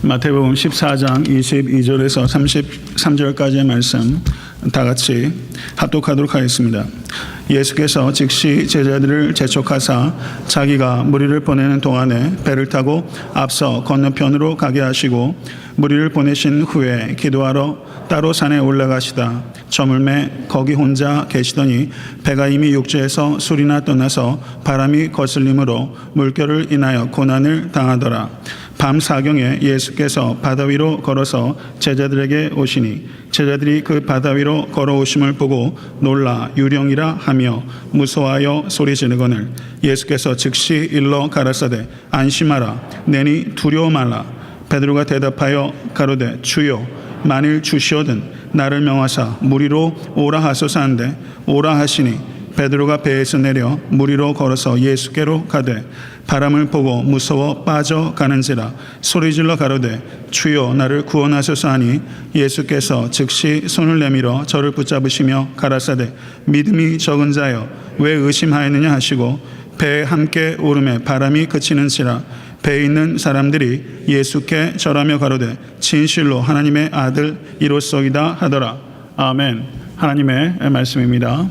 마태복음 14장 22절에서 33절까지의 말씀 다 같이 합독하도록 하겠습니다. 예수께서 즉시 제자들을 재촉하사 자기가 무리를 보내는 동안에 배를 타고 앞서 건너편으로 가게 하시고 무리를 보내신 후에 기도하러 따로 산에 올라가시다 저물매 거기 혼자 계시더니 배가 이미 육지에서 술이나 떠나서 바람이 거슬림으로 물결을 인하여 고난을 당하더라. 밤 사경에 예수께서 바다 위로 걸어서 제자들에게 오시니 제자들이 그 바다 위로 걸어오심을 보고 놀라 유령이라 하며 무서워하여 소리 지르거늘 예수께서 즉시 일러 가라사대 안심하라 내니 두려워 말라. 베드로가 대답하여 가로되 주여 만일 주시거든 나를 명하사 무리로 오라 하소서 한데 오라 하시니 베드로가 배에서 내려 무리로 걸어서 예수께로 가되 바람을 보고 무서워 빠져가는지라 소리질러 가로되 주여 나를 구원하소서 하니 예수께서 즉시 손을 내밀어 저를 붙잡으시며 가라사대 믿음이 적은 자여 왜 의심하였느냐 하시고 배에 함께 오름에 바람이 그치는지라 배에 있는 사람들이 예수께 절하며 가로되 진실로 하나님의 아들 이로써이다 하더라. 아멘. 하나님의 말씀입니다.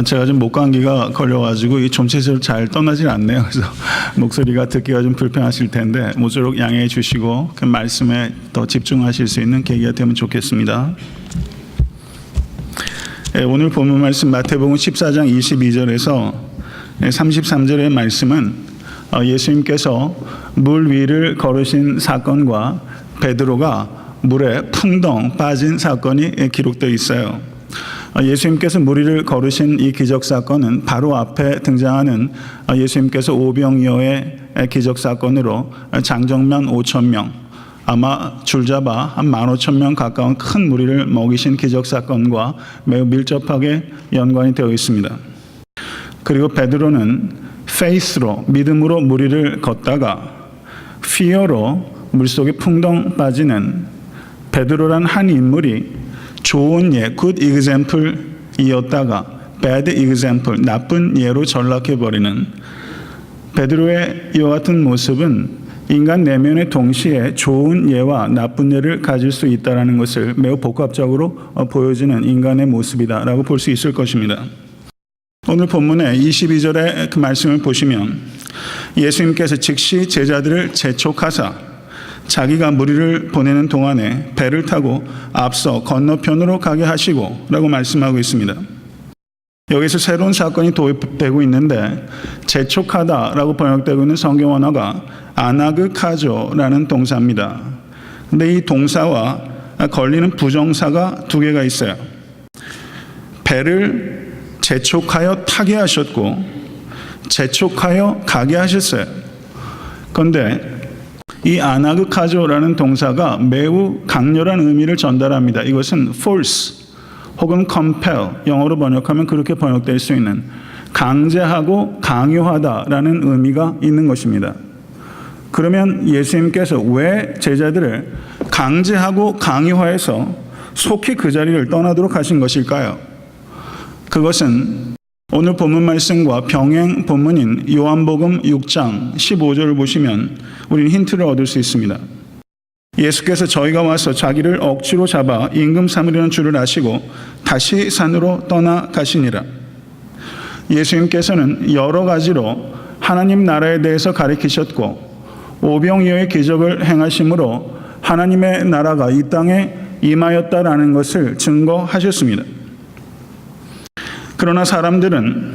제가 좀 목감기가 걸려가지고 이 좀체를 잘 떠나질 않네요. 그래서 목소리가 듣기가 좀 불편하실 텐데 모쪼록 양해해 주시고 그 말씀에 더 집중하실 수 있는 계기가 되면 좋겠습니다. 오늘 본문 말씀 마태복음 14장 22절에서 33절의 말씀은 예수님께서 물 위를 걸으신 사건과 베드로가 물에 풍덩 빠진 사건이 기록되어 있어요. 예수님께서 물 위를 걸으신 이 기적 사건은 바로 앞에 등장하는 예수님께서 오병이어의 기적 사건으로 장정면 5,000명 아마 줄잡아 한 15,000명 가까운 큰 무리를 먹이신 기적 사건과 매우 밀접하게 연관이 되어 있습니다. 그리고 베드로는 faith로 믿음으로 무리를 걷다가 fear로 물속에 풍덩 빠지는 베드로란 한 인물이 좋은 예, good example이었다가 bad example, 나쁜 예로 전락해버리는 베드로의 이와 같은 모습은 인간 내면에 동시에 좋은 예와 나쁜 예를 가질 수 있다는 것을 매우 복합적으로 보여주는 인간의 모습이다라고 볼 수 있을 것입니다. 오늘 본문의 22절의 그 말씀을 보시면 예수님께서 즉시 제자들을 재촉하사 자기가 무리를 보내는 동안에 배를 타고 앞서 건너편으로 가게 하시고 라고 말씀하고 있습니다. 여기서 새로운 사건이 도입되고 있는데 재촉하다라고 번역되고 있는 성경 언어가 아나그카조라는 동사입니다. 근데 이 동사와 걸리는 부정사가 두 개가 있어요. 배를 재촉하여 타게 하셨고 재촉하여 가게 하셨어요. 그런데 이 아나그카조라는 동사가 매우 강렬한 의미를 전달합니다. 이것은 force 혹은 compel, 영어로 번역하면 그렇게 번역될 수 있는 강제하고 강요하다라는 의미가 있는 것입니다. 그러면 예수님께서 왜 제자들을 강제하고 강요하여서 속히 그 자리를 떠나도록 하신 것일까요? 그것은 오늘 본문 말씀과 병행 본문인 요한복음 6장 15절을 보시면 우리는 힌트를 얻을 수 있습니다. 예수께서 저희가 와서 자기를 억지로 잡아 임금 삼으려는 줄을 아시고 다시 산으로 떠나가시니라. 예수님께서는 여러 가지로 하나님 나라에 대해서 가르치셨고 오병이어의 기적을 행하심으로 하나님의 나라가 이 땅에 임하였다라는 것을 증거하셨습니다. 그러나 사람들은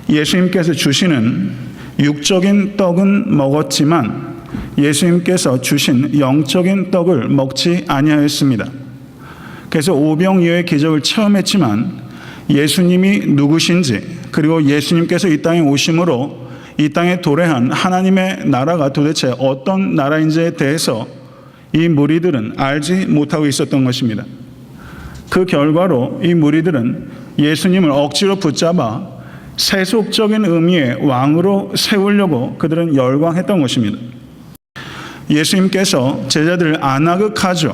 예수님께서 주시는 육적인 떡은 먹었지만 예수님께서 주신 영적인 떡을 먹지 아니하였습니다. 그래서 오병이어의 기적을 체험했지만 예수님이 누구신지 그리고 예수님께서 이 땅에 오심으로 이 땅에 도래한 하나님의 나라가 도대체 어떤 나라인지에 대해서 이 무리들은 알지 못하고 있었던 것입니다. 그 결과로 이 무리들은 예수님을 억지로 붙잡아 세속적인 의미의 왕으로 세우려고 그들은 열광했던 것입니다. 예수님께서 제자들을 아나그카조,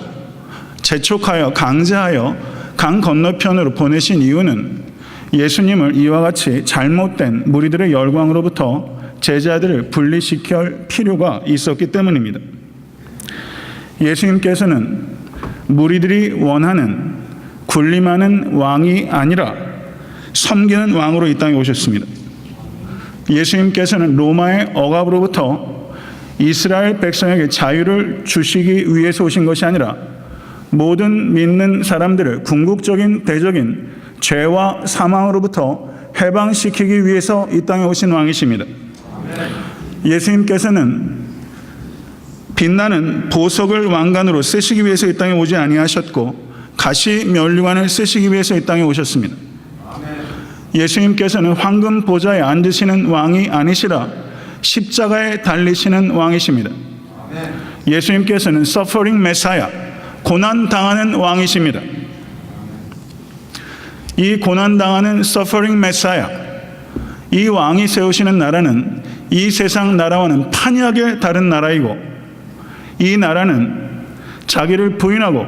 재촉하여 강제하여 강 건너편으로 보내신 이유는 예수님을 이와 같이 잘못된 무리들의 열광으로부터 제자들을 분리시킬 필요가 있었기 때문입니다. 예수님께서는 무리들이 원하는 군림하는 왕이 아니라 섬기는 왕으로 이 땅에 오셨습니다. 예수님께서는 로마의 억압으로부터 이스라엘 백성에게 자유를 주시기 위해서 오신 것이 아니라 모든 믿는 사람들을 궁극적인 대적인 죄와 사망으로부터 해방시키기 위해서 이 땅에 오신 왕이십니다. 예수님께서는 빛나는 보석을 왕관으로 쓰시기 위해서 이 땅에 오지 아니하셨고 가시 면류관을 쓰시기 위해서 이 땅에 오셨습니다. 예수님께서는 황금 보좌에 앉으시는 왕이 아니시라 십자가에 달리시는 왕이십니다. 예수님께서는 서퍼링 메사야, 고난당하는 왕이십니다. 이 고난당하는 서퍼링 메사야, 이 왕이 세우시는 나라는 이 세상 나라와는 판이하게 다른 나라이고, 이 나라는 자기를 부인하고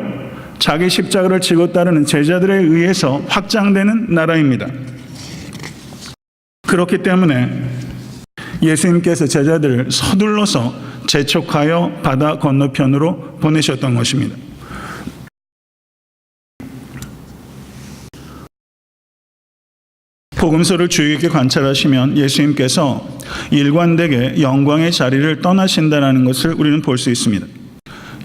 자기 십자가를 지고 따르는 제자들에 의해서 확장되는 나라입니다. 그렇기 때문에 예수님께서 제자들을 서둘러서 재촉하여 바다 건너편으로 보내셨던 것입니다. 복음서를 주의 깊게 관찰하시면 예수님께서 일관되게 영광의 자리를 떠나신다는 것을 우리는 볼 수 있습니다.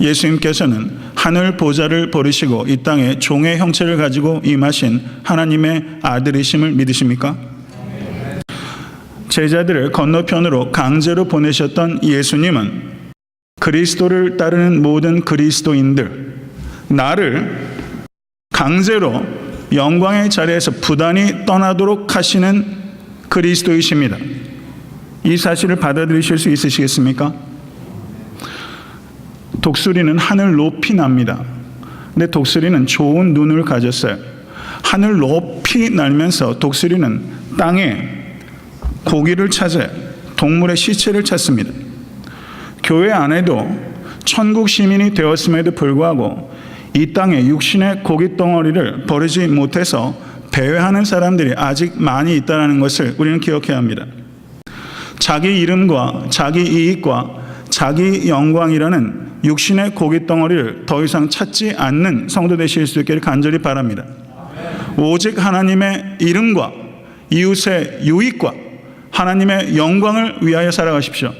예수님께서는 하늘 보좌를 버리시고 이 땅에 종의 형체를 가지고 임하신 하나님의 아들이심을 믿으십니까? 제자들을 건너편으로 강제로 보내셨던 예수님은 그리스도를 따르는 모든 그리스도인들, 나를 강제로 영광의 자리에서 부단히 떠나도록 하시는 그리스도이십니다. 이 사실을 받아들이실 수 있으시겠습니까? 독수리는 하늘 높이 납니다. 근데 독수리는 좋은 눈을 가졌어요. 하늘 높이 날면서 독수리는 땅에 고기를 찾아요. 동물의 시체를 찾습니다. 교회 안에도 천국 시민이 되었음에도 불구하고 이 땅에 육신의 고기 덩어리를 버리지 못해서 배회하는 사람들이 아직 많이 있다는 것을 우리는 기억해야 합니다. 자기 이름과 자기 이익과 자기 영광이라는 육신의 고기 덩어리를 더 이상 찾지 않는 성도 되실 수 있기를 간절히 바랍니다. 오직 하나님의 이름과 이웃의 유익과 하나님의 영광을 위하여 살아가십시오.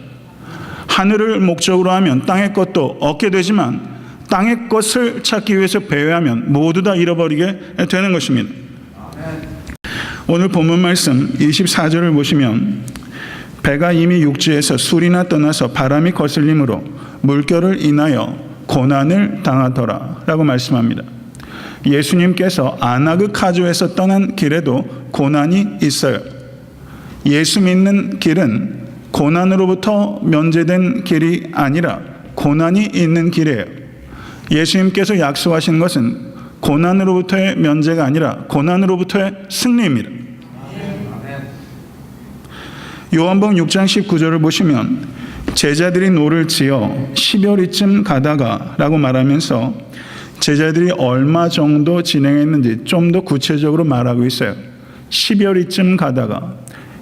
하늘을 목적으로 하면 땅의 것도 얻게 되지만 땅의 것을 찾기 위해서 배회하면 모두 다 잃어버리게 되는 것입니다. 오늘 본문 말씀 24절을 보시면 배가 이미 육지에서 술이나 떠나서 바람이 거슬림으로 물결을 인하여 고난을 당하더라 라고 말씀합니다. 예수님께서 아나그카주에서 떠난 길에도 고난이 있어요. 예수 믿는 길은 고난으로부터 면제된 길이 아니라 고난이 있는 길이에요. 예수님께서 약속하신 것은 고난으로부터의 면제가 아니라 고난으로부터의 승리입니다. 요한복음 6장 19절을 보시면 제자들이 노를 지어 10여리쯤 가다가 라고 말하면서 제자들이 얼마 정도 진행했는지 좀 더 구체적으로 말하고 있어요. 10여리쯤 가다가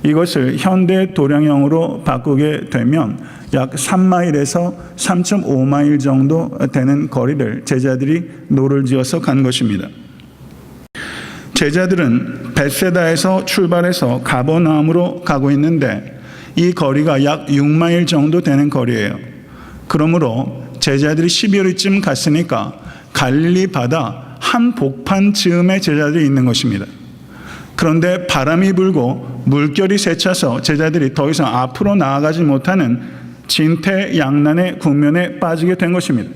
이것을 현대 도량형으로 바꾸게 되면 약 3마일에서 3.5마일 정도 되는 거리를 제자들이 노를 지어서 간 것입니다. 제자들은 벳세다에서 출발해서 가버나움으로 가고 있는데 이 거리가 약 6마일 정도 되는 거리예요. 그러므로 제자들이 12월쯤 갔으니까 갈릴리 바다 한복판 즈음에 제자들이 있는 것입니다. 그런데 바람이 불고 물결이 세차서 제자들이 더 이상 앞으로 나아가지 못하는 진퇴양난의 국면에 빠지게 된 것입니다.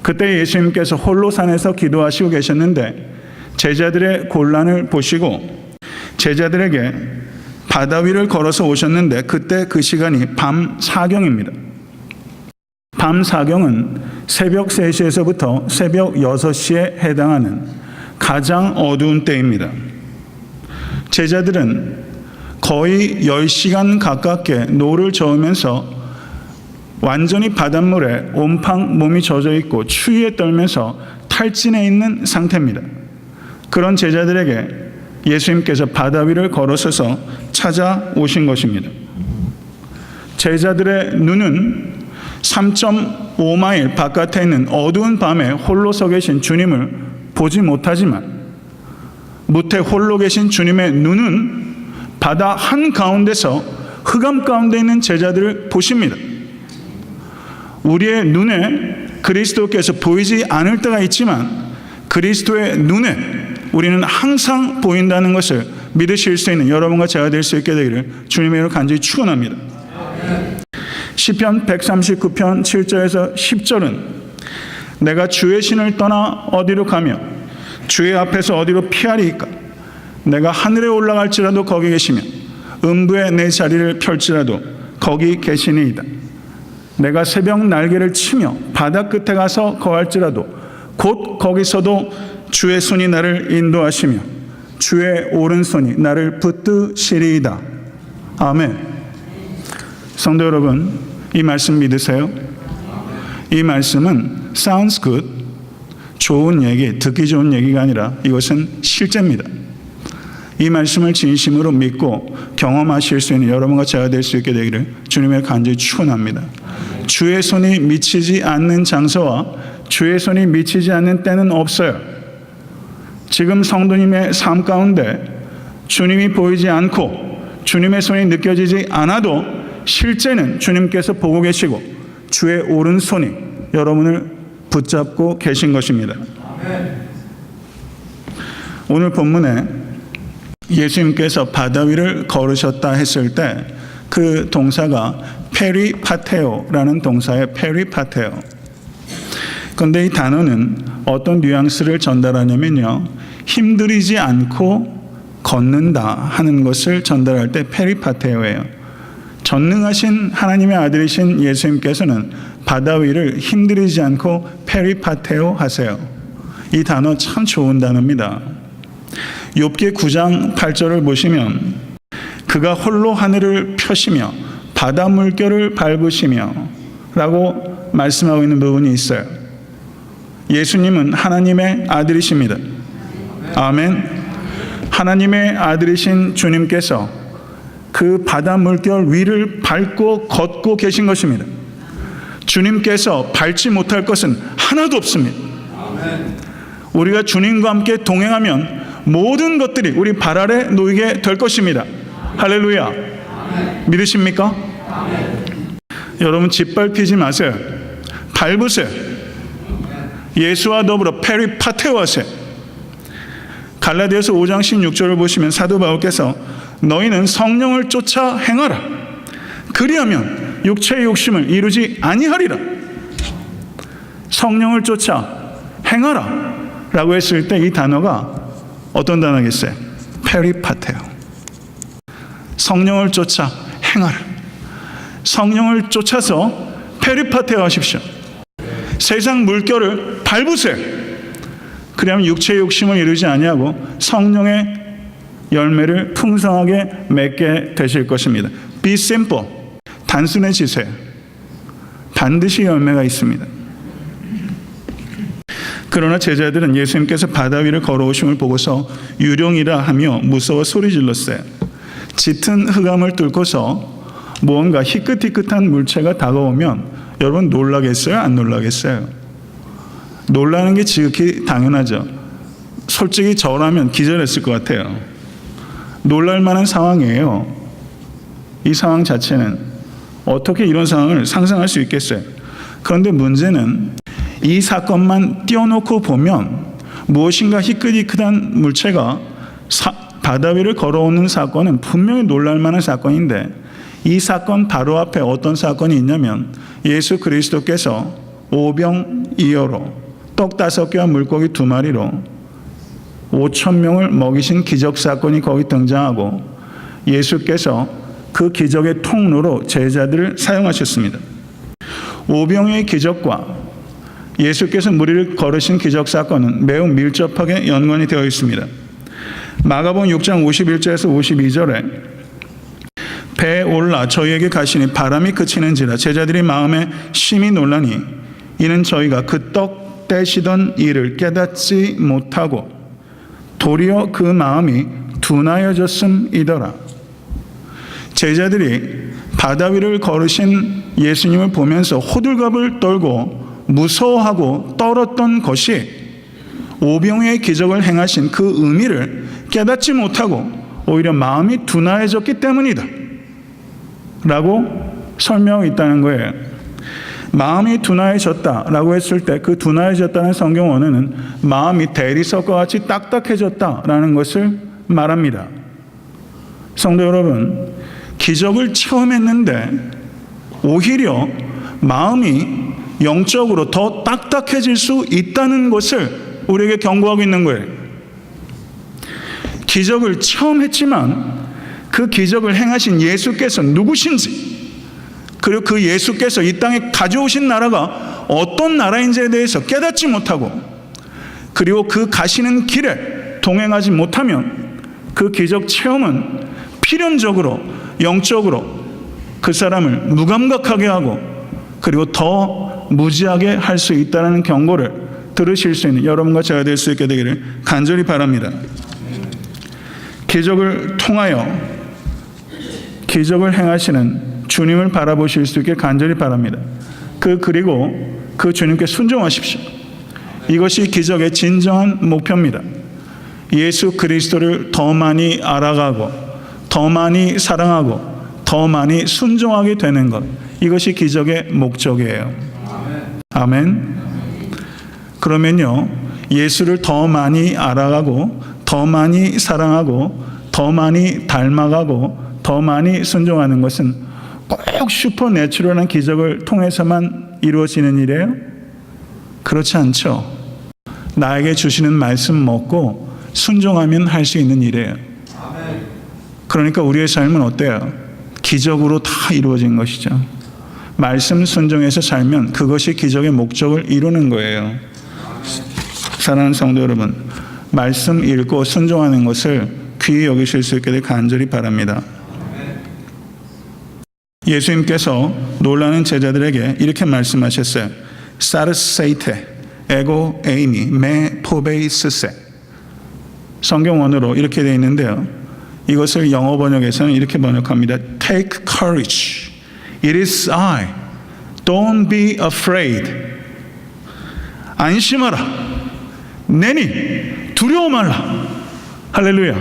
그때 예수님께서 홀로 산에서 기도하시고 계셨는데 제자들의 곤란을 보시고 제자들에게 바다 위를 걸어서 오셨는데 그때 그 시간이 밤 사경입니다. 밤 사경은 새벽 3시에서부터 새벽 6시에 해당하는 가장 어두운 때입니다. 제자들은 거의 10시간 가깝게 노를 저으면서 완전히 바닷물에 온팡 몸이 젖어 있고 추위에 떨면서 탈진해 있는 상태입니다. 그런 제자들에게 예수님께서 바다 위를 걸어서서 찾아오신 것입니다. 제자들의 눈은 3.5마일 바깥에 있는 어두운 밤에 홀로 서 계신 주님을 보지 못하지만 무태 홀로 계신 주님의 눈은 바다 한가운데서 흑암 가운데 있는 제자들을 보십니다. 우리의 눈에 그리스도께서 보이지 않을 때가 있지만 그리스도의 눈에 우리는 항상 보인다는 것을 믿으실 수 있는 여러분과 제가 될 수 있게 되기를 주님의 이름으로 간절히 축원합니다. 시편 139편 7절에서 10절은 내가 주의 신을 떠나 어디로 가며 주의 앞에서 어디로 피하리이까? 내가 하늘에 올라갈지라도 거기 계시며 음부에 내 자리를 펼지라도 거기 계시니이다. 내가 새벽 날개를 치며 바다 끝에 가서 거할지라도 곧 거기서도 주의 손이 나를 인도하시며 주의 오른손이 나를 붙드시리이다. 아멘. 성도 여러분, 이 말씀 믿으세요? 이 말씀은 sounds good, 좋은 얘기, 듣기 좋은 얘기가 아니라 이것은 실제입니다. 이 말씀을 진심으로 믿고 경험하실 수 있는 여러분과 제가 될 수 있게 되기를 주님의 간절히 축원합니다. 주의 손이 미치지 않는 장소와 주의 손이 미치지 않는 때는 없어요. 지금 성도님의 삶 가운데 주님이 보이지 않고 주님의 손이 느껴지지 않아도 실제는 주님께서 보고 계시고 주의 오른손이 여러분을 붙잡고 계신 것입니다. 오늘 본문에 예수님께서 바다 위를 걸으셨다 했을 때 그 동사가 페리파테오라는 동사의 페리파테오. 그런데 이 단어는 어떤 뉘앙스를 전달하냐면요, 힘들이지 않고 걷는다 하는 것을 전달할 때 페리파테오예요. 전능하신 하나님의 아들이신 예수님께서는 바다 위를 힘들이지 않고 페리파테오 하세요. 이 단어 참 좋은 단어입니다. 욥기 9장 8절을 보시면 그가 홀로 하늘을 펴시며 바다 물결을 밟으시며 라고 말씀하고 있는 부분이 있어요. 예수님은 하나님의 아들이십니다. 아멘. 하나님의 아들이신 주님께서 그 바다 물결 위를 밟고 걷고 계신 것입니다. 주님께서 밟지 못할 것은 하나도 없습니다. 우리가 주님과 함께 동행하면 모든 것들이 우리 발 아래 놓이게 될 것입니다. 할렐루야. 믿으십니까? 여러분 짓밟히지 마세요. 밟으세요. 예수와 더불어 페리파테오 하세요. 갈라디아서 5장 16절을 보시면 사도 바울께서 너희는 성령을 쫓아 행하라. 그리하면 육체의 욕심을 이루지 아니하리라. 성령을 쫓아 행하라 라고 했을 때 이 단어가 어떤 단어겠어요? 페리파테오. 성령을 쫓아 행하라. 성령을 쫓아서 페리파테오 하십시오. 세상 물결을 밟으세요. 그러면 육체의 욕심을 이루지 아니하고 성령의 열매를 풍성하게 맺게 되실 것입니다. Be simple. 단순해지세요. 반드시 열매가 있습니다. 그러나 제자들은 예수님께서 바다 위를 걸어오심을 보고서 유령이라 하며 무서워 소리 질렀어요. 짙은 흑암을 뚫고서 무언가 희끗희끗한 물체가 다가오면 여러분 놀라겠어요? 안 놀라겠어요? 놀라는 게 지극히 당연하죠. 솔직히 저라면 기절했을 것 같아요. 놀랄 만한 상황이에요. 이 상황 자체는 어떻게 이런 상황을 상상할 수 있겠어요? 그런데 문제는 이 사건만 띄워놓고 보면 무엇인가 희끗희끗한 물체가 바다 위를 걸어오는 사건은 분명히 놀랄 만한 사건인데 이 사건 바로 앞에 어떤 사건이 있냐면 예수 그리스도께서 오병이어로 떡 5개와 물고기 2마리로 5,000명을 먹이신 기적 사건이 거기 등장하고 예수께서 그 기적의 통로로 제자들을 사용하셨습니다. 오병이어의 기적과 예수께서 무리를 걸으신 기적 사건은 매우 밀접하게 연관이 되어 있습니다. 마가복음 6장 51절에서 52절에 배에 올라 저희에게 가시니 바람이 그치는지라 제자들이 마음에 심히 놀라니 이는 저희가 그 떡 떼시던 일을 깨닫지 못하고 도리어 그 마음이 둔하여졌음이더라. 제자들이 바다 위를 걸으신 예수님을 보면서 호들갑을 떨고 무서워하고 떨었던 것이 오병이어의 기적을 행하신 그 의미를 깨닫지 못하고 오히려 마음이 둔하해졌기 때문이다 라고 설명하고 있다는 거예요. 마음이 둔하해졌다라고 했을 때 그 둔하해졌다는 성경 원어는 마음이 대리석과 같이 딱딱해졌다라는 것을 말합니다. 성도 여러분, 기적을 체험했는데 오히려 마음이 영적으로 더 딱딱해질 수 있다는 것을 우리에게 경고하고 있는 거예요. 기적을 체험했지만 그 기적을 행하신 예수께서 누구신지, 그리고 그 예수께서 이 땅에 가져오신 나라가 어떤 나라인지에 대해서 깨닫지 못하고, 그리고 그 가시는 길에 동행하지 못하면 그 기적 체험은 필연적으로 영적으로 그 사람을 무감각하게 하고 그리고 더 무지하게 할 수 있다는 경고를 들으실 수 있는 여러분과 제가 될 수 있게 되기를 간절히 바랍니다. 기적을 통하여 기적을 행하시는 주님을 바라보실 수 있게 간절히 바랍니다. 그리고 그 주님께 순종하십시오. 이것이 기적의 진정한 목표입니다. 예수 그리스도를 더 많이 알아가고 더 많이 사랑하고 더 많이 순종하게 되는 것, 이것이 기적의 목적이에요. 아멘. 그러면요, 예수를 더 많이 알아가고 더 많이 사랑하고 더 많이 닮아가고 더 많이 순종하는 것은 꼭 슈퍼내추럴한 기적을 통해서만 이루어지는 일이에요? 그렇지 않죠. 나에게 주시는 말씀 먹고 순종하면 할 수 있는 일이에요. 그러니까 우리의 삶은 어때요? 기적으로 다 이루어진 것이죠. 말씀 순종해서 살면 그것이 기적의 목적을 이루는 거예요. 사랑하는 성도 여러분, 말씀 읽고 순종하는 것을 귀히 여기실 수 있게 될 간절히 바랍니다. 예수님께서 놀라는 제자들에게 이렇게 말씀하셨어요. 사르세이테 에고 에이미 메 포베이스세. 성경 원어로 이렇게 되어 있는데요, 이것을 영어 번역에서는 이렇게 번역합니다. Take courage. It is I. Don't be afraid. 안심하라. 내니 두려워 말라. 할렐루야.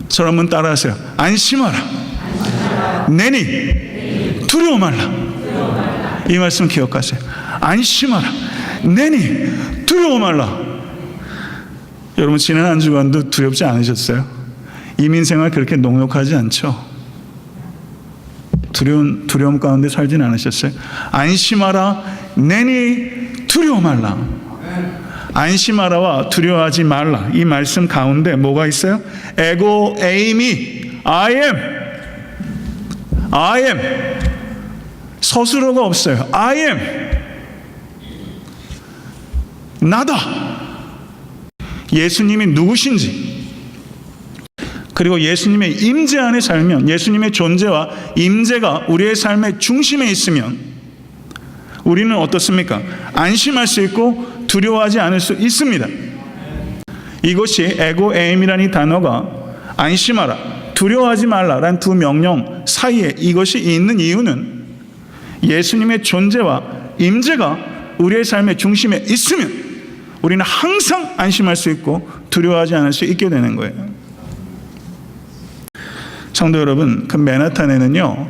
저를 한번 따라하세요. 안심하라. 내니 두려워 말라. 이 말씀 기억하세요. 안심하라. 내니 두려워 말라. 여러분, 지난 한 주간도 두렵지 않으셨어요? 이민생활 그렇게 녹록하지 않죠? 두려움 가운데 살진 않으셨어요? 안심하라. 내니 두려워 말라. 안심하라와 두려워하지 말라, 이 말씀 가운데 뭐가 있어요? 에고 에이미 I am. 스스로가 없어요. I am. 나다. 예수님이 누구신지, 그리고 예수님의 임재 안에 살면, 예수님의 존재와 임재가 우리의 삶의 중심에 있으면 우리는 어떻습니까? 안심할 수 있고 두려워하지 않을 수 있습니다. 이것이 에고 에임이라는 단어가 안심하라, 두려워하지 말라라는 두 명령 사이에 이것이 있는 이유는 예수님의 존재와 임재가 우리의 삶의 중심에 있으면 우리는 항상 안심할 수 있고 두려워하지 않을 수 있게 되는 거예요. 성도 여러분, 그 맨하탄에는요,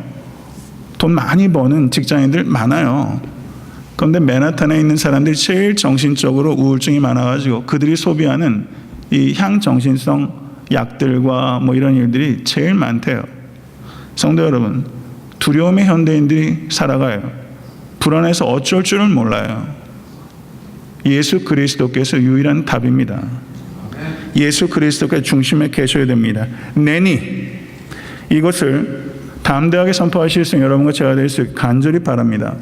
돈 많이 버는 직장인들 많아요. 그런데 맨하탄에 있는 사람들이 제일 정신적으로 우울증이 많아가지고 그들이 소비하는 이 향정신성 약들과 뭐 이런 일들이 제일 많대요. 성도 여러분, 두려움의 현대인들이 살아가요. 불안해서 어쩔 줄을 몰라요. 예수 그리스도께서 유일한 답입니다. 예수 그리스도께 중심에 계셔야 됩니다. 내니, 이것을 담대하게 선포하실 수 있는 여러분과 제가 될 수 있게 간절히 바랍니다.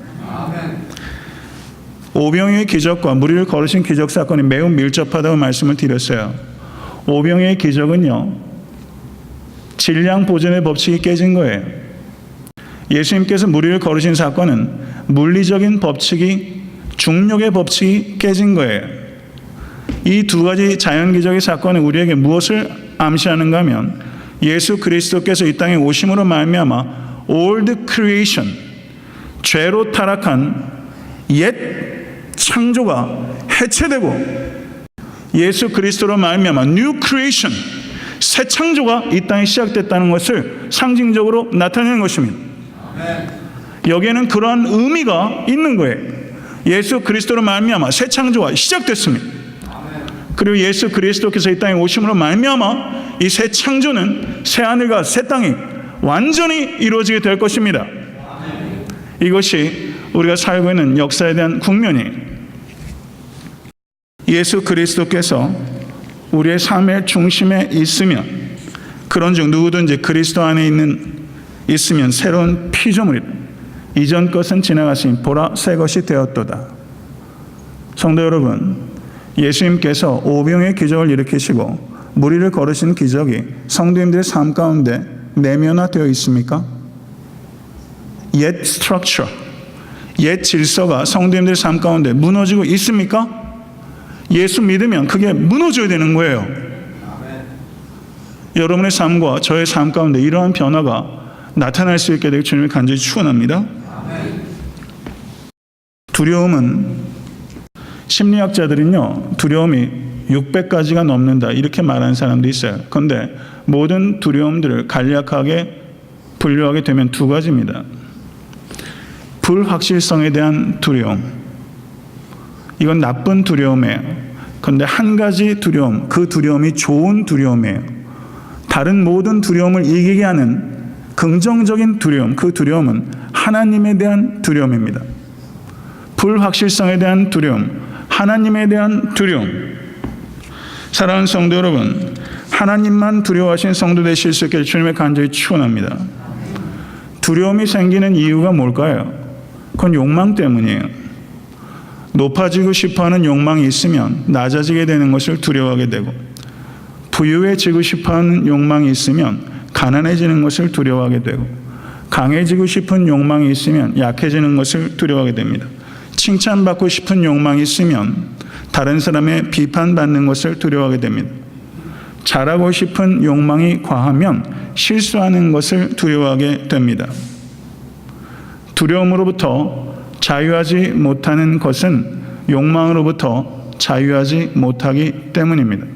오병이어의 기적과 무리를 걸으신 기적 사건이 매우 밀접하다고 말씀을 드렸어요. 오병이어의 기적은요, 질량 보존의 법칙이 깨진 거예요. 예수님께서 무리를 걸으신 사건은 물리적인 법칙이, 중력의 법칙이 깨진 거예요. 이 두 가지 자연기적의 사건은 우리에게 무엇을 암시하는가 하면 예수 그리스도께서 이 땅에 오심으로 말미암아 old creation, 죄로 타락한 옛 창조가 해체되고 예수 그리스도로 말미암아 new creation, 새 창조가 이 땅에 시작됐다는 것을 상징적으로 나타내는 것입니다. 여기에는 그러한 의미가 있는 거예요. 예수 그리스도로 말미암아 새 창조가 시작됐습니다. 그리고 예수 그리스도께서 이 땅에 오심으로 말미암아 이 새 창조는 새 하늘과 새 땅이 완전히 이루어지게 될 것입니다. 이것이 우리가 살고 있는 역사에 대한 국면이에요. 예수 그리스도께서 우리의 삶의 중심에 있으면, 그런즉 누구든지 그리스도 안에 있으면 새로운 피조물이다. 이전 것은 지나갔으니 보라 새 것이 되었도다. 성도 여러분, 예수님께서 오병의 기적을 일으키시고 무리를 걸으신 기적이 성도님들의 삶 가운데 내면화되어 있습니까? 옛 스트럭처, 옛 질서가 성도님들의 삶 가운데 무너지고 있습니까? 예수 믿으면 그게 무너져야 되는 거예요. 여러분의 삶과 저의 삶 가운데 이러한 변화가 나타날 수 있게 되길 주님을 간절히 축원합니다. 두려움은, 심리학자들은요, 두려움이 600가지가 넘는다 이렇게 말하는 사람도 있어요. 그런데 모든 두려움들을 간략하게 분류하게 되면 두 가지입니다. 불확실성에 대한 두려움, 이건 나쁜 두려움이에요. 그런데 한 가지 두려움, 그 두려움이 좋은 두려움이에요. 다른 모든 두려움을 이기게 하는 긍정적인 두려움, 그 두려움은 하나님에 대한 두려움입니다. 불확실성에 대한 두려움, 하나님에 대한 두려움. 사랑하는 성도 여러분, 하나님만 두려워하신 성도 되실 수 있게 주님의 간절히 축원합니다. 두려움이 생기는 이유가 뭘까요? 그건 욕망 때문이에요. 높아지고 싶어하는 욕망이 있으면 낮아지게 되는 것을 두려워하게 되고, 부유해지고 싶어하는 욕망이 있으면 가난해지는 것을 두려워하게 되고, 강해지고 싶은 욕망이 있으면 약해지는 것을 두려워하게 됩니다. 칭찬받고 싶은 욕망이 있으면 다른 사람의 비판받는 것을 두려워하게 됩니다. 잘하고 싶은 욕망이 과하면 실수하는 것을 두려워하게 됩니다. 두려움으로부터 자유하지 못하는 것은 욕망으로부터 자유하지 못하기 때문입니다.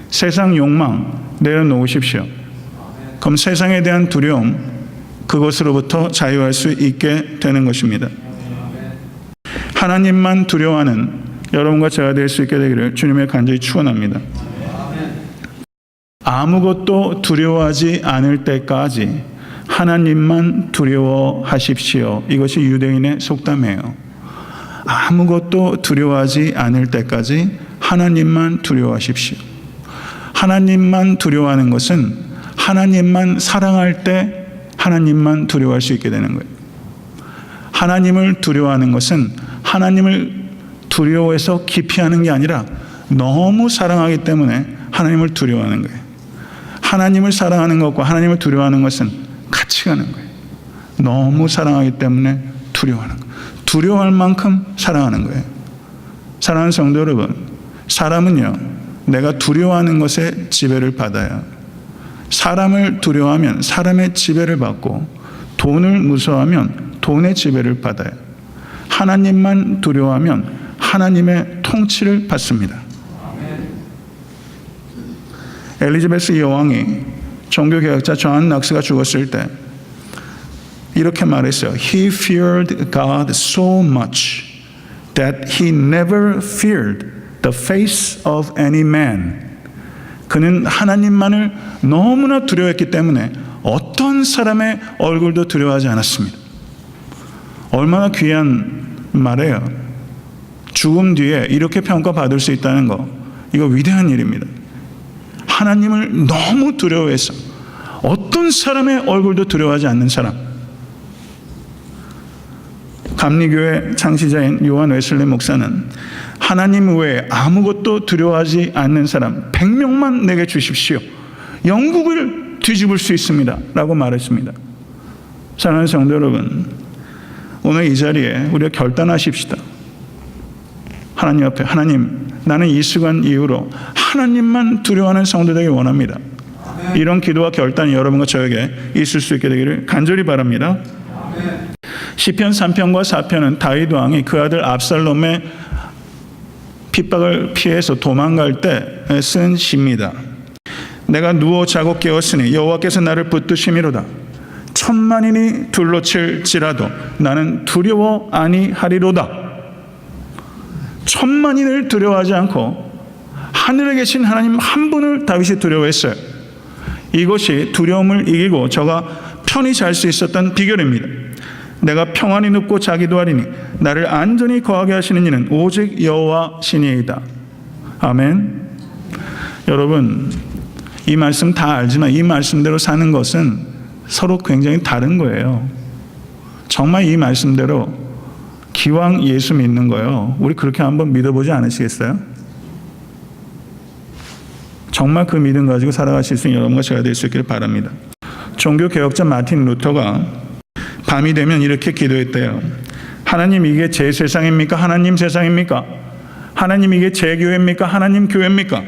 세상 욕망 내려놓으십시오. 그럼 세상에 대한 두려움, 그것으로부터 자유할 수 있게 되는 것입니다. 하나님만 두려워하는 여러분과 제가 될 수 있게 되기를 주님의 간절히 축원합니다. 아무것도 두려워하지 않을 때까지 하나님만 두려워하십시오. 이것이 유대인의 속담이에요. 아무것도 두려워하지 않을 때까지 하나님만 두려워하십시오. 하나님만 두려워하는 것은 하나님만 사랑할 때 하나님만 두려워할 수 있게 되는 거예요. 하나님을 두려워하는 것은 하나님을 두려워해서 기피하는 게 아니라 너무 사랑하기 때문에 하나님을 두려워하는 거예요. 하나님을 사랑하는 것과 하나님을 두려워하는 것은 같이 가는 거예요. 너무 사랑하기 때문에 두려워하는 거예요. 두려워할 만큼 사랑하는 거예요. 사랑하는 성도 여러분, 사람은요, 내가 두려워하는 것에 지배를 받아요. 사람을 두려워하면 사람의 지배를 받고, 돈을 무서워하면 돈의 지배를 받아요. 하나님만 두려워하면 하나님의 통치를 받습니다. 엘리자베스 여왕이 종교개혁자 존 낙스가 죽었을 때 이렇게 말했어요. He feared God so much that he never feared the face of any man. 그는 하나님만을 너무나 두려워했기 때문에 어떤 사람의 얼굴도 두려워하지 않았습니다. 얼마나 귀한 말이에요. 죽음 뒤에 이렇게 평가받을 수 있다는 거, 이거 위대한 일입니다. 하나님을 너무 두려워해서 어떤 사람의 얼굴도 두려워하지 않는 사람. 감리교회 창시자인 요한 웨슬리 목사는 하나님 외에 아무것도 두려워하지 않는 사람 100명만 내게 주십시오. 영국을 뒤집을 수 있습니다. 라고 말했습니다. 사랑하는 성도 여러분, 오늘 이 자리에 우리가 결단하십시다. 하나님 앞에, 하나님, 나는 이 순간 이후로 하나님만 두려워하는 성도 되길 원합니다. 이런 기도와 결단이 여러분과 저에게 있을 수 있게 되기를 간절히 바랍니다. 시편 3편과 4편은 다윗 왕이 그 아들 압살롬의 핍박을 피해서 도망갈 때 쓴 시입니다. 내가 누워 자고 깨었으니 여호와께서 나를 붙드심이로다. 천만인이 둘러칠지라도 나는 두려워 아니하리로다. 천만인을 두려워하지 않고 하늘에 계신 하나님 한 분을 다윗이 두려워했어요. 이것이 두려움을 이기고 저가 편히 잘 수 있었던 비결입니다. 내가 평안히 눕고 자기도 하리니 나를 안전히 거하게 하시는 이는 오직 여호와시니이다. 아멘. 여러분, 이 말씀 다 알지만 이 말씀대로 사는 것은 서로 굉장히 다른 거예요. 정말 이 말씀대로 기왕 예수 믿는 거예요. 우리 그렇게 한번 믿어보지 않으시겠어요? 정말 그 믿음 가지고 살아가실 수 있는 여러분과 제가 될 수 있기를 바랍니다. 종교개혁자 마틴 루터가 밤이 되면 이렇게 기도했대요. 하나님, 이게 제 세상입니까? 하나님 세상입니까? 하나님, 이게 제 교회입니까? 하나님 교회입니까?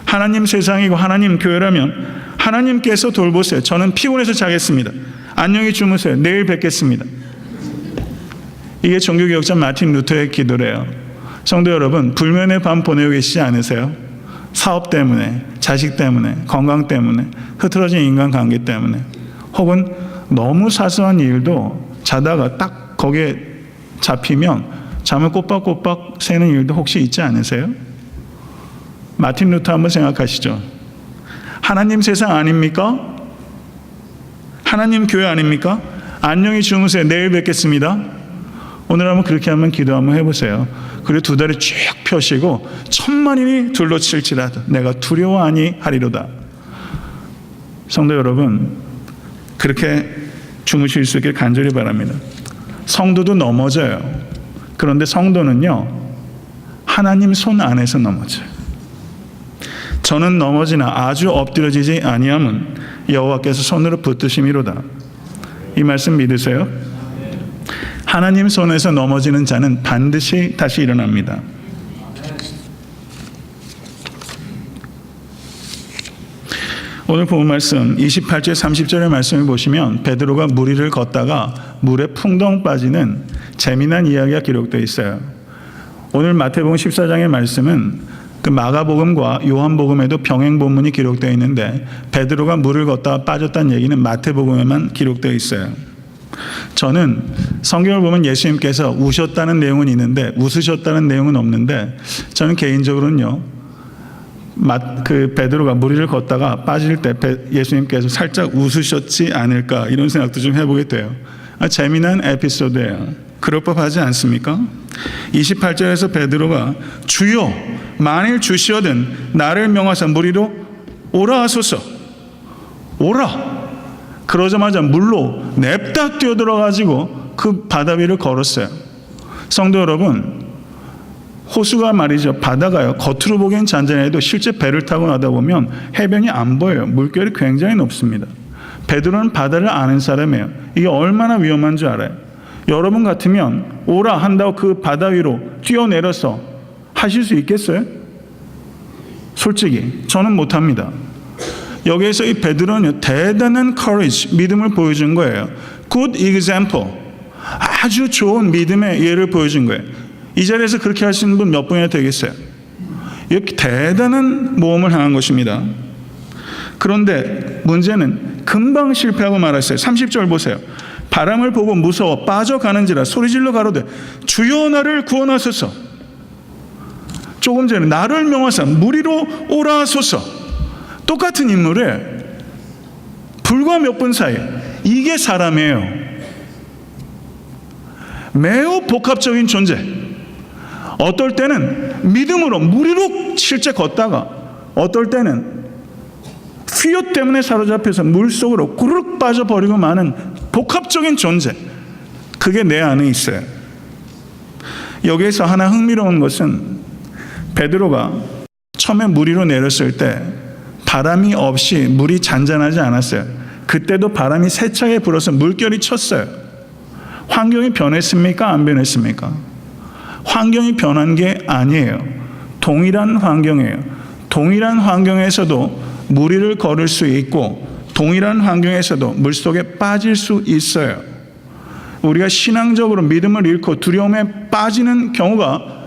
하나님 세상이고 하나님 교회라면 하나님께서 돌보세요. 저는 피곤해서 자겠습니다. 안녕히 주무세요. 내일 뵙겠습니다. 이게 종교개혁자 마틴 루터의 기도래요. 성도 여러분, 불면의 밤 보내고 계시지 않으세요? 사업 때문에, 자식 때문에, 건강 때문에, 흐트러진 인간관계 때문에, 혹은 너무 사소한 일도 자다가 딱 거기에 잡히면 잠을 꼬박꼬박 새는 일도 혹시 있지 않으세요? 마틴 루터 한번 생각하시죠. 하나님 세상 아닙니까? 하나님 교회 아닙니까? 안녕히 주무세요. 내일 뵙겠습니다. 오늘 한번 그렇게 한번 기도 한번 해보세요. 그리고 두 다리 쭉 펴시고 천만인이 둘러칠지라도 내가 두려워 아니하리로다. 성도 여러분, 그렇게 주무실 수 있길 간절히 바랍니다. 성도도 넘어져요. 그런데 성도는요, 하나님 손 안에서 넘어져요. 저는 넘어지나 아주 엎드려지지 아니함은 여호와께서 손으로 붙드심이로다. 이 말씀 믿으세요? 하나님 손에서 넘어지는 자는 반드시 다시 일어납니다. 오늘 본 말씀 28절 30절의 말씀을 보시면 베드로가 물 위를 걷다가 물에 풍덩 빠지는 재미난 이야기가 기록되어 있어요. 오늘 마태복음 14장의 말씀은 그 마가복음과 요한복음에도 병행 본문이 기록되어 있는데 베드로가 물을 걷다가 빠졌다는 얘기는 마태복음에만 기록되어 있어요. 저는 성경을 보면 예수님께서 우셨다는 내용은 있는데 웃으셨다는 내용은 없는데 저는 개인적으로는요, 그 베드로가 물 위를 걷다가 빠질 때 예수님께서 살짝 웃으셨지 않을까 이런 생각도 좀 해보게 돼요. 재미난 에피소드예요. 그럴 법하지 않습니까? 28절에서 베드로가 주여 만일 주시어든 나를 명하사 물 위로 오라 하소서. 오라. 그러자마자 물로 냅다 뛰어들어가지고 그 바다 위를 걸었어요. 성도 여러분, 호수가 말이죠, 바다가요, 겉으로 보기엔 잔잔해도 실제 배를 타고 나다 보면 해변이 안 보여요. 물결이 굉장히 높습니다. 베드로는 바다를 아는 사람이에요. 이게 얼마나 위험한 줄 알아요. 여러분 같으면 오라 한다고 그 바다 위로 뛰어내려서 하실 수 있겠어요? 솔직히 저는 못합니다. 여기에서 이 베드로는 대단한 courage, 믿음을 보여준 거예요. Good example, 아주 좋은 믿음의 예를 보여준 거예요. 이 자리에서 그렇게 하시는 분 몇 분이나 되겠어요? 이렇게 대단한 모험을 행한 것입니다. 그런데 문제는 금방 실패하고 말았어요. 30절 보세요. 바람을 보고 무서워 빠져가는지라 소리질러 가로되 주여 나를 구원하소서. 조금 전에 나를 명하사 물 위로 오라 하소서. 똑같은 인물에 불과 몇 분 사이 이게 사람이에요. 매우 복합적인 존재. 어떨 때는 믿음으로 물 위로 실제 걷다가 어떨 때는 피어 때문에 사로잡혀서 물속으로 구르륵 빠져버리고 마는 복합적인 존재. 그게 내 안에 있어요. 여기에서 하나 흥미로운 것은 베드로가 처음에 물 위로 내렸을 때 바람이 없이 물이 잔잔하지 않았어요. 그때도 바람이 세차게 불어서 물결이 쳤어요. 환경이 변했습니까? 안 변했습니까? 환경이 변한 게 아니에요. 동일한 환경이에요. 동일한 환경에서도 물 위를 걸을 수 있고 동일한 환경에서도 물속에 빠질 수 있어요. 우리가 신앙적으로 믿음을 잃고 두려움에 빠지는 경우가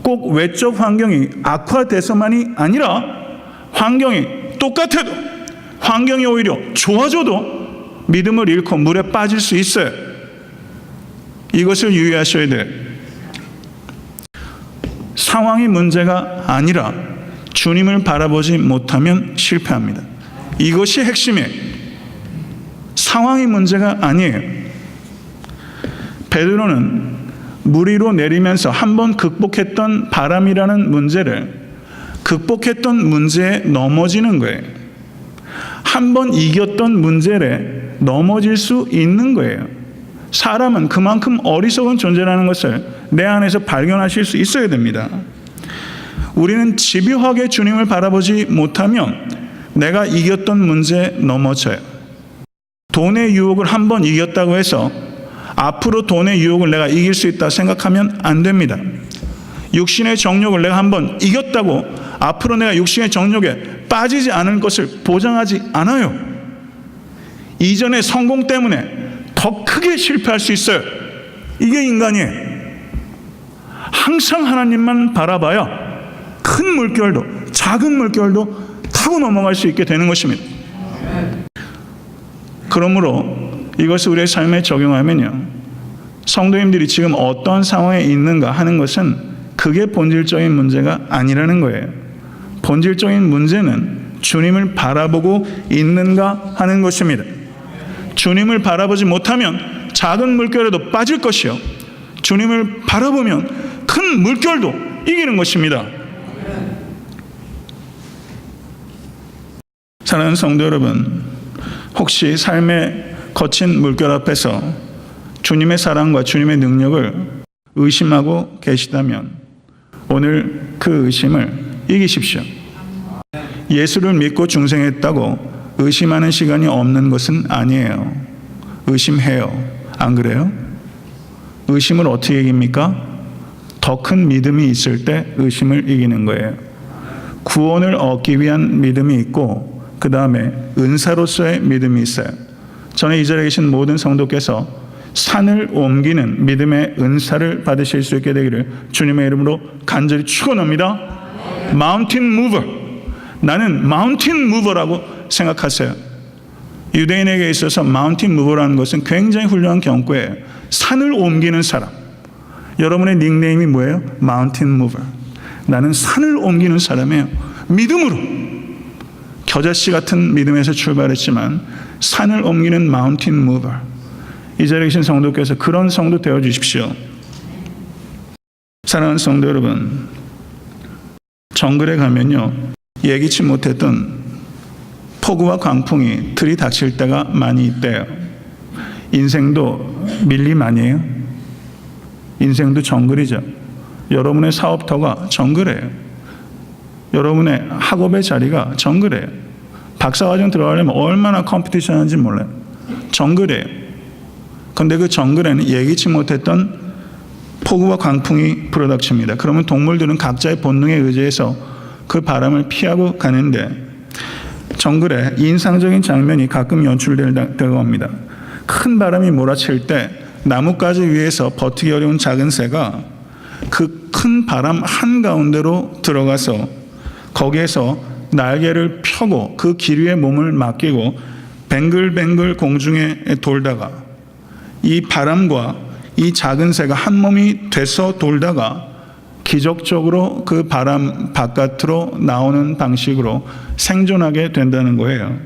꼭 외적 환경이 악화돼서만이 아니라 환경이 똑같아도 환경이 오히려 좋아져도 믿음을 잃고 물에 빠질 수 있어요. 이것을 유의하셔야 돼요. 상황이 문제가 아니라 주님을 바라보지 못하면 실패합니다. 이것이 핵심이에요. 상황이 문제가 아니에요. 베드로는 물 위로 내리면서 한번 극복했던 바람이라는 문제를 극복했던 문제에 넘어지는 거예요. 한번 이겼던 문제에 넘어질 수 있는 거예요. 사람은 그만큼 어리석은 존재라는 것을 내 안에서 발견하실 수 있어야 됩니다. 우리는 집요하게 주님을 바라보지 못하면 내가 이겼던 문제에 넘어져요. 돈의 유혹을 한번 이겼다고 해서 앞으로 돈의 유혹을 내가 이길 수 있다 생각하면 안 됩니다. 육신의 정욕을 내가 한번 이겼다고 앞으로 내가 육신의 정욕에 빠지지 않을 것을 보장하지 않아요. 이전의 성공 때문에 더 크게 실패할 수 있어요. 이게 인간이에요. 항상 하나님만 바라봐야 큰 물결도 작은 물결도 타고 넘어갈 수 있게 되는 것입니다. 그러므로 이것을 우리의 삶에 적용하면요, 성도님들이 지금 어떤 상황에 있는가 하는 것은 그게 본질적인 문제가 아니라는 거예요. 본질적인 문제는 주님을 바라보고 있는가 하는 것입니다. 주님을 바라보지 못하면 작은 물결에도 빠질 것이요, 주님을 바라보면 큰 물결도 이기는 것입니다. 사랑하는 성도 여러분, 혹시 삶의 거친 물결 앞에서 주님의 사랑과 주님의 능력을 의심하고 계시다면 오늘 그 의심을 이기십시오. 예수를 믿고 중생했다고 의심하는 시간이 없는 것은 아니에요. 의심해요. 안 그래요? 의심을 어떻게 이깁니까? 더 큰 믿음이 있을 때 의심을 이기는 거예요. 구원을 얻기 위한 믿음이 있고 그 다음에 은사로서의 믿음이 있어요. 저는 이 자리에 계신 모든 성도께서 산을 옮기는 믿음의 은사를 받으실 수 있게 되기를 주님의 이름으로 간절히 축원합니다. Mountain mover. 나는 Mountain mover라고 생각하세요. 유대인에게 있어서 Mountain mover라는 것은 굉장히 훌륭한 경고예요. 산을 옮기는 사람. 여러분의 닉네임이 뭐예요? Mountain mover. 나는 산을 옮기는 사람이에요. 믿음으로. 겨자씨 같은 믿음에서 출발했지만 산을 옮기는 Mountain mover. 이 자리에 계신 성도께서 그런 성도 되어 주십시오. 사랑하는 성도 여러분, 정글에 가면요, 예기치 못했던 폭우와 강풍이 들이닥칠 때가 많이 있대요. 인생도 밀림 아니에요? 인생도 정글이죠. 여러분의 사업터가 정글이에요. 여러분의 학업의 자리가 정글이에요. 박사과정 들어가려면 얼마나 컴피티션 하는지 몰라요. 정글이에요. 그런데 그 정글에는 예기치 못했던 폭우와 강풍이 불어닥칩니다. 그러면 동물들은 각자의 본능에 의지해서 그 바람을 피하고 가는데 정글에 인상적인 장면이 가끔 연출될 때가 옵니다. 큰 바람이 몰아칠 때 나뭇가지 위에서 버티기 어려운 작은 새가 그 큰 바람 한가운데로 들어가서 거기에서 날개를 펴고 그 기류에 몸을 맡기고 뱅글뱅글 공중에 돌다가 이 바람과 이 작은 새가 한 몸이 돼서 돌다가 기적적으로 그 바람 바깥으로 나오는 방식으로 생존하게 된다는 거예요.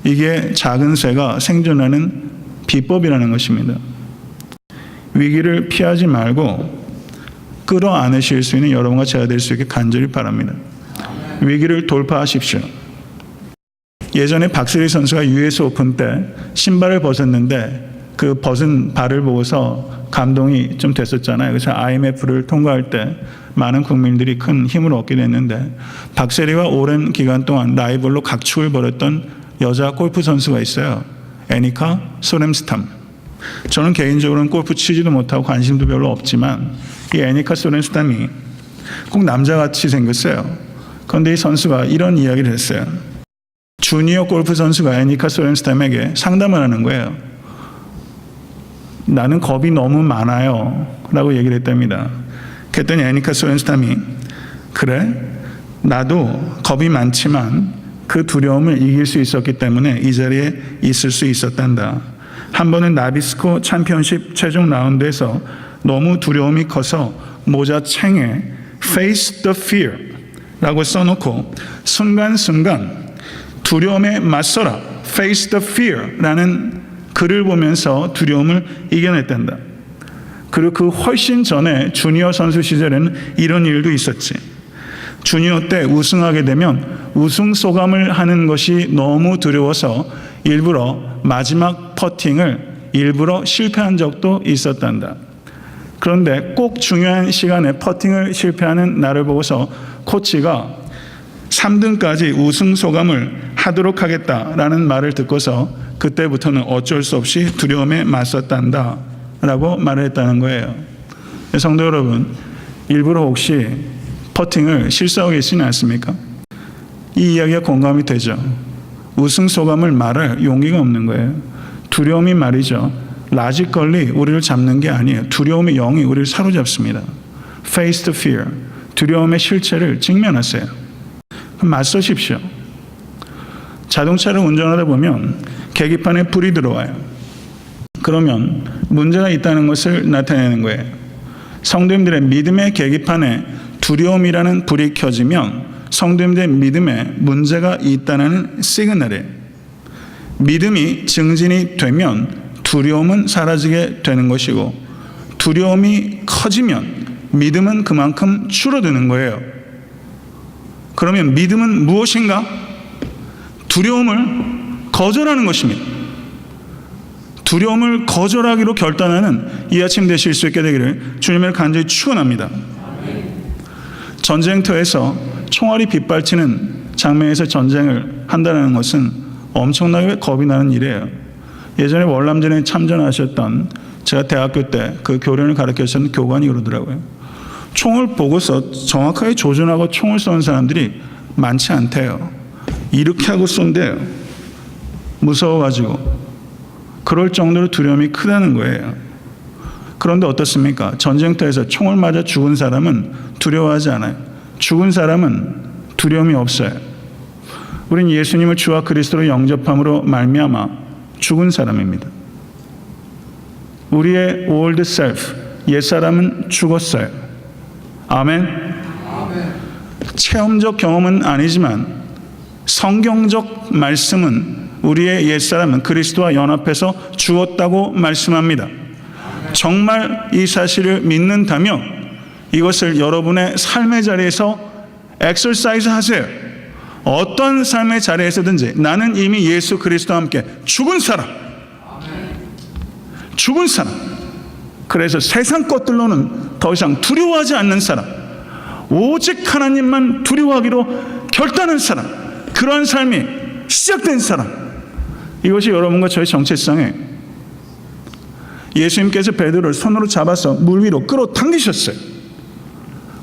이게 작은 새가 생존하는 비법이라는 것입니다. 위기를 피하지 말고 끌어안으실 수 있는 여러분과 제가 될 수 있게 간절히 바랍니다. 위기를 돌파하십시오. 예전에 박세리 선수가 US 오픈 때 신발을 벗었는데 그 벗은 발을 보고서 감동이 좀 됐었잖아요. 그래서 IMF를 통과할 때 많은 국민들이 큰 힘을 얻게 됐는데 박세리와 오랜 기간 동안 라이벌로 각축을 벌였던 여자 골프 선수가 있어요. 애니카 소렘스탐. 저는 개인적으로는 골프 치지도 못하고 관심도 별로 없지만 이 애니카 소렘스탐이 꼭 남자같이 생겼어요. 그런데 이 선수가 이런 이야기를 했어요. 주니어 골프 선수가 애니카 소렌스탐에게 상담을 하는 거예요. 나는 겁이 너무 많아요 라고 얘기를 했답니다. 그랬더니 애니카 소렌스탐이 그래? 나도 겁이 많지만 그 두려움을 이길 수 있었기 때문에 이 자리에 있을 수 있었단다. 한 번은 나비스코 챔피언십 최종 라운드에서 너무 두려움이 커서 모자 챙에 Face the Fear 라고 써놓고 순간순간 두려움에 맞서라 Face the Fear 라는 글을 보면서 두려움을 이겨냈단다. 그리고 그 훨씬 전에 주니어 선수 시절에는 이런 일도 있었지. 주니어 때 우승하게 되면 우승 소감을 하는 것이 너무 두려워서 일부러 마지막 퍼팅을 일부러 실패한 적도 있었단다. 그런데 꼭 중요한 시간에 퍼팅을 실패하는 나를 보고서 코치가 3등까지 우승 소감을 하도록 하겠다라는 말을 듣고서 그때부터는 어쩔 수 없이 두려움에 맞섰단다 라고 말을 했다는 거예요. 성도 여러분, 일부러 혹시 퍼팅을 실수하고 계시지 않습니까? 이 이야기가 공감이 되죠. 우승 소감을 말할 용기가 없는 거예요. 두려움이 말이죠. 라지컬리 우리를 잡는 게 아니에요. 두려움의 영이 우리를 사로잡습니다. Face the fear. 두려움의 실체를 직면하세요. 맞서십시오. 자동차를 운전하다 보면 계기판에 불이 들어와요. 그러면 문제가 있다는 것을 나타내는 거예요. 성도님들의 믿음의 계기판에 두려움이라는 불이 켜지면 성도님들의 믿음에 문제가 있다는 시그널이에요. 믿음이 증진이 되면 두려움은 사라지게 되는 것이고 두려움이 커지면 믿음은 그만큼 줄어드는 거예요. 그러면 믿음은 무엇인가? 두려움을 거절하는 것입니다. 두려움을 거절하기로 결단하는 이 아침 되실 수 있게 되기를 주님을 간절히 축원합니다. 전쟁터에서 총알이 빗발치는 장면에서 전쟁을 한다는 것은 엄청나게 겁이 나는 일이에요. 예전에 월남전에 참전하셨던 제가 대학교 때 그 교련을 가르쳤던 교관이 그러더라고요. 총을 보고서 정확하게 조준하고 총을 쏘는 사람들이 많지 않대요. 이렇게 하고 쏜대요. 무서워가지고. 그럴 정도로 두려움이 크다는 거예요. 그런데 어떻습니까? 전쟁터에서 총을 맞아 죽은 사람은 두려워하지 않아요. 죽은 사람은 두려움이 없어요. 우린 예수님을 주와 그리스도로 영접함으로 말미암아 죽은 사람입니다. 우리의 old self, 옛사람은 죽었어요. 아멘. 체험적 경험은 아니지만 성경적 말씀은 우리의 옛사람은 그리스도와 연합해서 죽었다고 말씀합니다. 정말 이 사실을 믿는다면 이것을 여러분의 삶의 자리에서 엑서사이즈 하세요. 어떤 삶의 자리에서든지 나는 이미 예수 그리스도와 함께 죽은 사람. 죽은 사람. 그래서 세상 것들로는 더 이상 두려워하지 않는 사람. 오직 하나님만 두려워하기로 결단한 사람. 그러한 삶이 시작된 사람. 이것이 여러분과 저의 정체성에 예수님께서 베드로를 손으로 잡아서 물 위로 끌어당기셨어요.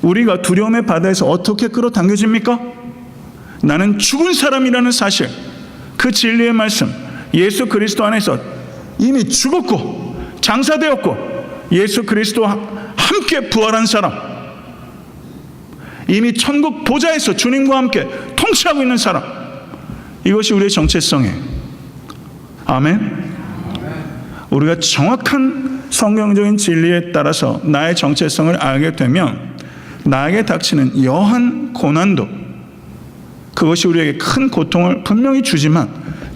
우리가 두려움의 바다에서 어떻게 끌어당겨집니까? 나는 죽은 사람이라는 사실, 그 진리의 말씀, 예수 그리스도 안에서 이미 죽었고 장사되었고 예수 그리스도와 함께 부활한 사람, 이미 천국 보좌에서 주님과 함께 통치하고 있는 사람, 이것이 우리의 정체성이에요. 아멘. 우리가 정확한 성경적인 진리에 따라서 나의 정체성을 알게 되면 나에게 닥치는 여한 고난도, 그것이 우리에게 큰 고통을 분명히 주지만,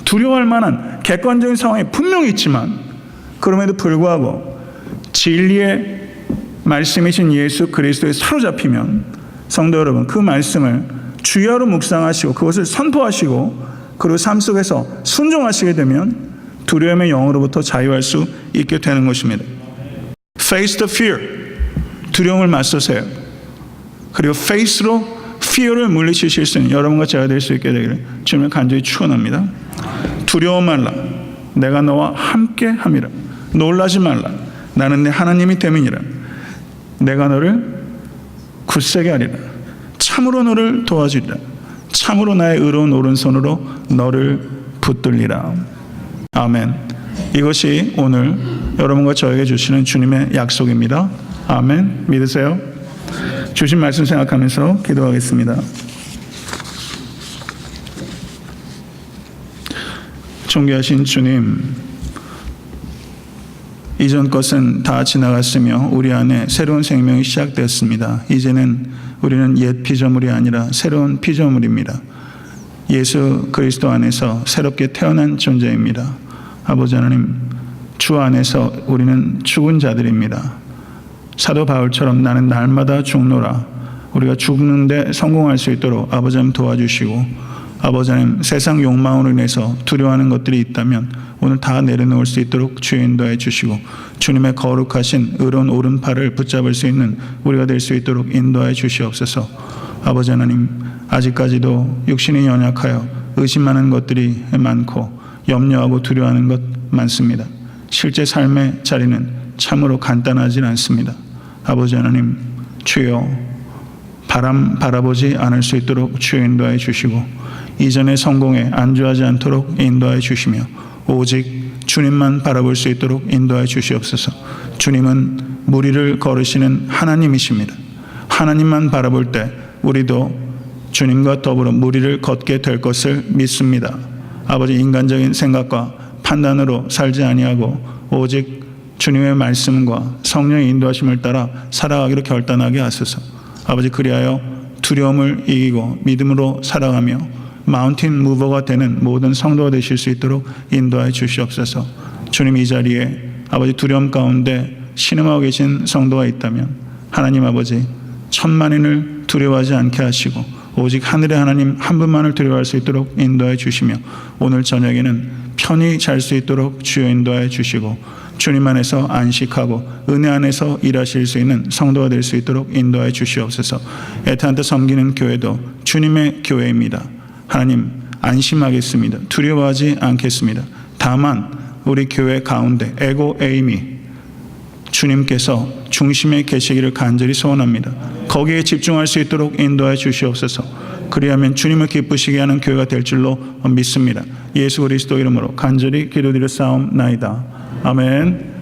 두려워할 만한 객관적인 상황이 분명히 있지만, 그럼에도 불구하고 진리의 말씀이신 예수 그리스도에 사로잡히면 성도 여러분, 그 말씀을 주야로 묵상하시고 그것을 선포하시고 그리고 삶 속에서 순종하시게 되면 두려움의 영으로부터 자유할 수 있게 되는 것입니다. Face the fear. 두려움을 맞서세요. 그리고 face로 fear를 물리치실 수 있는 여러분과 제가 될 수 있게 되기를 주님을 간절히 축원합니다. 두려워 말라. 내가 너와 함께 함이라. 놀라지 말라. 나는 내 하나님이 됨이니라. 내가 너를 굳세게 하리라. 참으로 너를 도와주리라. 참으로 나의 의로운 오른손으로 너를 붙들리라. 아멘. 이것이 오늘 여러분과 저에게 주시는 주님의 약속입니다. 아멘. 믿으세요? 주신 말씀 생각하면서 기도하겠습니다. 존귀하신 주님, 이전 것은 다 지나갔으며 우리 안에 새로운 생명이 시작되었습니다. 이제는 우리는 옛 피조물이 아니라 새로운 피조물입니다. 예수 그리스도 안에서 새롭게 태어난 존재입니다. 아버지 하나님, 주 안에서 우리는 죽은 자들입니다. 사도 바울처럼 나는 날마다 죽노라. 우리가 죽는데 성공할 수 있도록 아버지 하나님 도와주시고, 아버지 하나님, 세상 욕망으로 인해서 두려워하는 것들이 있다면 오늘 다 내려놓을 수 있도록 주의 인도해 주시고, 주님의 거룩하신 의로운 오른팔을 붙잡을 수 있는 우리가 될 수 있도록 인도해 주시옵소서. 아버지 하나님, 아직까지도 육신이 연약하여 의심하는 것들이 많고 염려하고 두려워하는 것 많습니다. 실제 삶의 자리는 참으로 간단하진 않습니다. 아버지 하나님, 주여 바람 바라보지 않을 수 있도록 주여 인도해 주시고, 이전의 성공에 안주하지 않도록 인도해 주시며, 오직 주님만 바라볼 수 있도록 인도해 주시옵소서. 주님은 무리를 걸으시는 하나님이십니다. 하나님만 바라볼 때 우리도 주님과 더불어 무리를 걷게 될 것을 믿습니다. 아버지, 인간적인 생각과 판단으로 살지 아니하고 오직 주님의 말씀과 성령의 인도하심을 따라 살아가기로 결단하게 하소서. 아버지, 그리하여 두려움을 이기고 믿음으로 살아가며 마운틴 무버가 되는 모든 성도가 되실 수 있도록 인도해 주시옵소서. 주님, 이 자리에 아버지 두려움 가운데 신음하고 계신 성도가 있다면 하나님 아버지, 천만인을 두려워하지 않게 하시고 오직 하늘의 하나님 한 분만을 두려워할 수 있도록 인도해 주시며, 오늘 저녁에는 편히 잘 수 있도록 주여 인도해 주시고, 주님 안에서 안식하고 은혜 안에서 일하실 수 있는 성도가 될 수 있도록 인도해 주시옵소서. 애타한테 섬기는 교회도 주님의 교회입니다. 하나님, 안심하겠습니다. 두려워하지 않겠습니다. 다만 우리 교회 가운데 에고 에임이 주님께서 중심에 계시기를 간절히 소원합니다. 거기에 집중할 수 있도록 인도해 주시옵소서. 그리하면 주님을 기쁘시게 하는 교회가 될 줄로 믿습니다. 예수 그리스도 이름으로 간절히 기도드려 싸움나이다. 아멘.